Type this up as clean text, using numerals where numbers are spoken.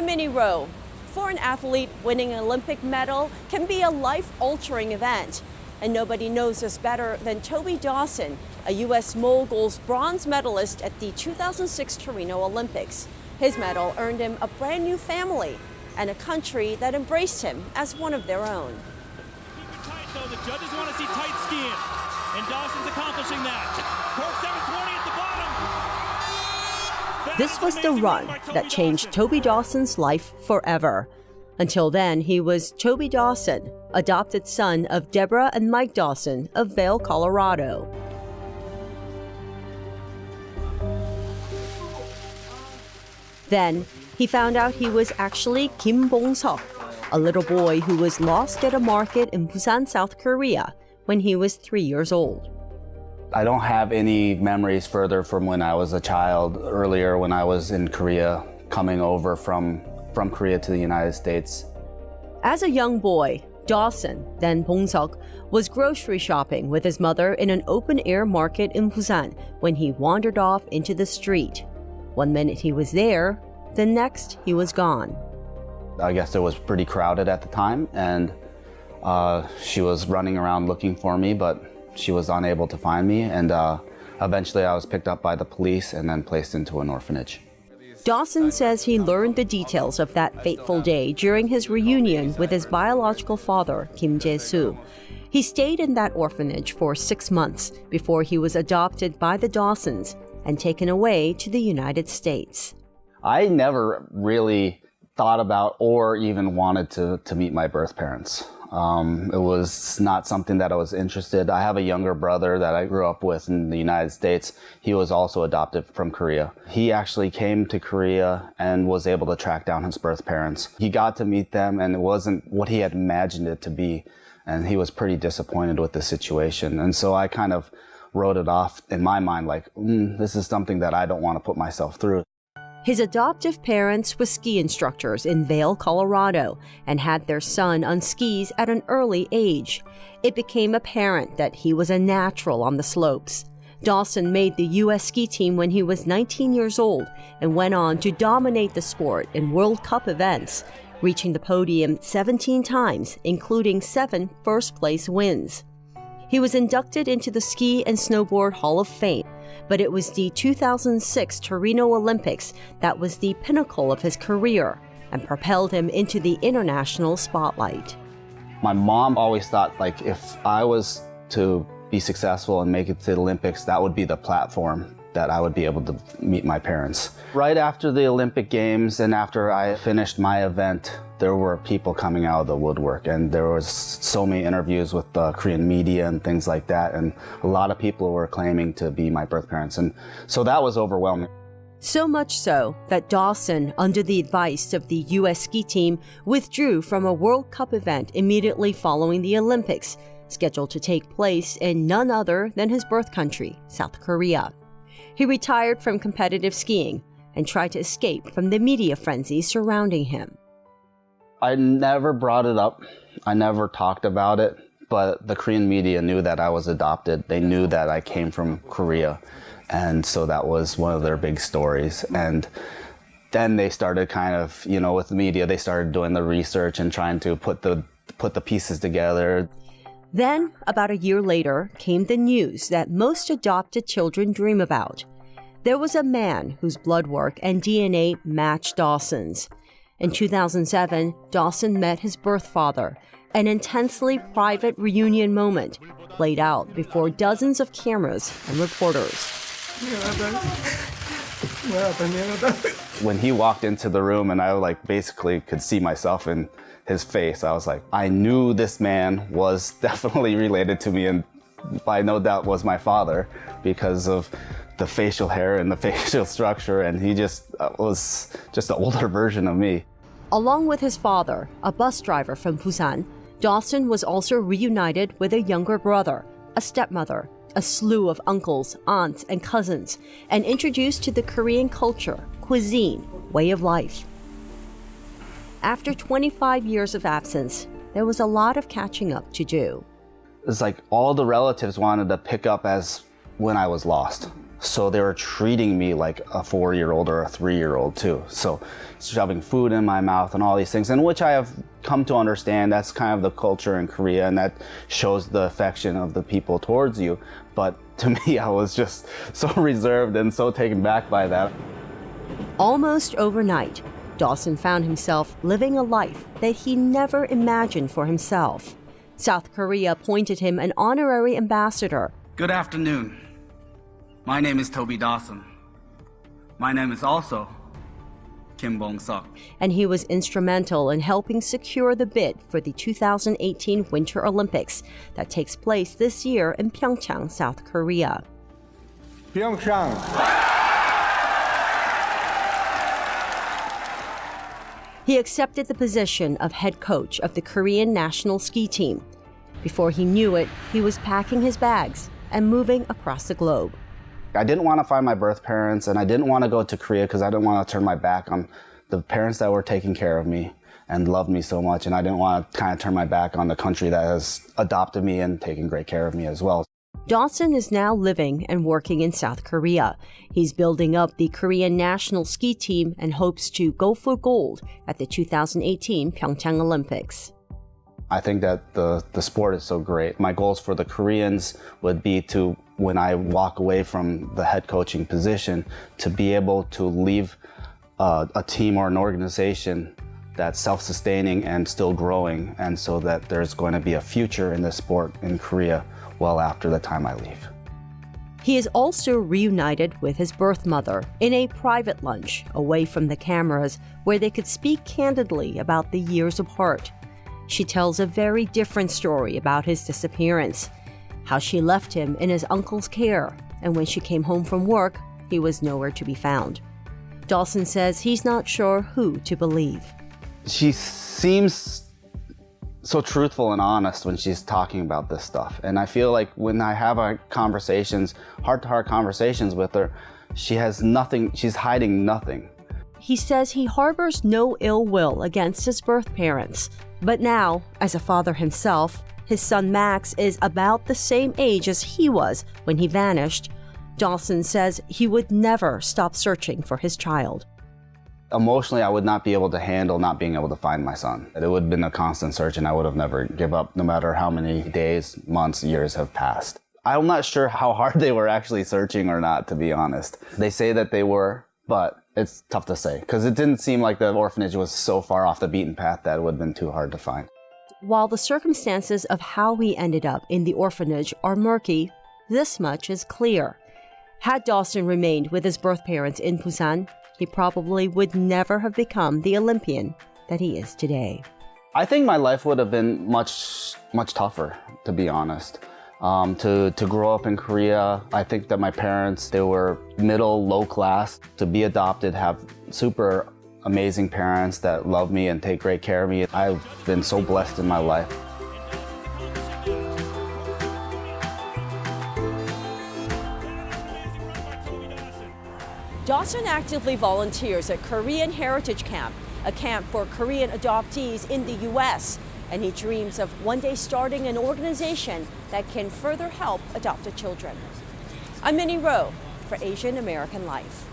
I'm Minnie Roh. For an athlete, winning an Olympic medal can be a life-altering event. And nobody knows this better than Toby Dawson, a U.S. Mogul's bronze medalist at the 2006 Torino Olympics. His medal earned him a brand new family and a country that embraced him as one of their own. Keep it tight, though. The judges want to see tight skiing, and Dawson's accomplishing that. Court 720 at the bottom. This was the run that changed Toby Dawson's life forever. Until then, he was Toby Dawson, adopted son of Deborah and Mike Dawson of Vail, Colorado. Then, he found out he was actually Kim Bong-seok, a little boy who was lost at a market in Busan, South Korea, when he was 3 years old. I don't have any memories further from when I was a child, earlier when I was in Korea, coming over from Korea to the United States. As a young boy, Dawson, then Bong-seok, was grocery shopping with his mother in an open-air market in Busan when he wandered off into the street. One minute he was there, the next he was gone. I guess it was pretty crowded at the time, and she was running around looking for me, but she was unable to find me, and eventually I was picked up by the police and then placed into an orphanage. Dawson says he learned the details of that fateful day during his reunion with his biological father, Kim Jae-soo. He stayed in that orphanage for 6 months before he was adopted by the Dawsons and taken away to the United States. I never really thought about or even wanted to meet my birth parents. It was not something that I was interested. I have a younger brother that I grew up with in the United States. He was also adopted from Korea. He actually came to Korea and was able to track down his birth parents. He got to meet them, and it wasn't what he had imagined it to be. And he was pretty disappointed with the situation. And so I kind of wrote it off in my mind like, this is something that I don't want to put myself through. His adoptive parents were ski instructors in Vail, Colorado, and had their son on skis at an early age. It became apparent that he was a natural on the slopes. Dawson made the U.S. ski team when he was 19 years old and went on to dominate the sport in World Cup events, reaching the podium 17 times, including 7 first-place wins. He was inducted into the Ski and Snowboard Hall of Fame, but it was the 2006 Torino Olympics that was the pinnacle of his career and propelled him into the international spotlight. My mom always thought, like, if I was to be successful and make it to the Olympics, that would be the platform that I would be able to meet my parents. Right after the Olympic Games and after I finished my event, there were people coming out of the woodwork, and there was so many interviews with the Korean media and things like that, and a lot of people were claiming to be my birth parents, and so that was overwhelming. So much so that Dawson, under the advice of the U.S. ski team, withdrew from a World Cup event immediately following the Olympics, scheduled to take place in none other than his birth country, South Korea. He retired from competitive skiing and tried to escape from the media frenzy surrounding him. I never brought it up. I never talked about it, but the Korean media knew that I was adopted. They knew that I came from Korea, and so that was one of their big stories. And then they started kind of, with the media, they started doing the research and trying to put the pieces together. Then, about a year later, came the news that most adopted children dream about. There was a man whose blood work and DNA matched Dawson's. In 2007, Dawson met his birth father, an intensely private reunion moment played out before dozens of cameras and reporters. When he walked into the room and I basically could see myself in his face, I was like, I knew this man was definitely related to me, and by no doubt was my father because of the facial hair and the facial structure, and he just was just an older version of me. Along with his father, a bus driver from Busan, Dawson was also reunited with a younger brother, a stepmother, a slew of uncles, aunts, and cousins, and introduced to the Korean culture, cuisine, way of life. After 25 years of absence, there was a lot of catching up to do. It's like all the relatives wanted to pick up as when I was lost. So they were treating me like a 4-year-old or a 3-year-old too. So shoving food in my mouth and all these things, and which I have come to understand that's kind of the culture in Korea, and that shows the affection of the people towards you. But to me, I was just so reserved and so taken back by that. Almost overnight, Dawson found himself living a life that he never imagined for himself. South Korea appointed him an honorary ambassador. Good afternoon. My name is Toby Dawson. My name is also Kim Bong-seok. And he was instrumental in helping secure the bid for the 2018 Winter Olympics that takes place this year in Pyeongchang, South Korea. Pyeongchang. He accepted the position of head coach of the Korean national ski team. Before he knew it, he was packing his bags and moving across the globe. I didn't want to find my birth parents, and I didn't want to go to Korea because I didn't want to turn my back on the parents that were taking care of me and loved me so much, and I didn't want to kind of turn my back on the country that has adopted me and taken great care of me as well. Dawson is now living and working in South Korea. He's building up the Korean national ski team and hopes to go for gold at the 2018 Pyeongchang Olympics. I think that the sport is so great. My goals for the Koreans would be to, when I walk away from the head coaching position, to be able to leave a team or an organization that's self-sustaining and still growing, and so that there's going to be a future in this sport in Korea well after the time I leave. He is also reunited with his birth mother in a private lunch away from the cameras where they could speak candidly about the years apart. She tells a very different story about his disappearance, how she left him in his uncle's care, and when she came home from work, he was nowhere to be found. Dawson says he's not sure who to believe. She seems so truthful and honest when she's talking about this stuff. And I feel like when I have conversations, heart-to-heart conversations with her, she has nothing, she's hiding nothing. He says he harbors no ill will against his birth parents. But now, as a father himself, his son Max is about the same age as he was when he vanished. Dawson says he would never stop searching for his child. Emotionally, I would not be able to handle not being able to find my son. It would have been a constant search, and I would have never give up, no matter how many days, months, years have passed. I'm not sure how hard they were actually searching or not, to be honest. They say that they were, but it's tough to say, because it didn't seem like the orphanage was so far off the beaten path that it would have been too hard to find. While the circumstances of how he ended up in the orphanage are murky, this much is clear. Had Dawson remained with his birth parents in Busan, he probably would never have become the Olympian that he is today. I think my life would have been much tougher, to be honest. To grow up in Korea, I think that my parents, they were middle, low class. To be adopted, have super amazing parents that love me and take great care of me. I've been so blessed in my life. Dawson actively volunteers at Korean Heritage Camp, a camp for Korean adoptees in the U.S., and he dreams of one day starting an organization that can further help adopted children. I'm Minnie Roh for Asian American Life.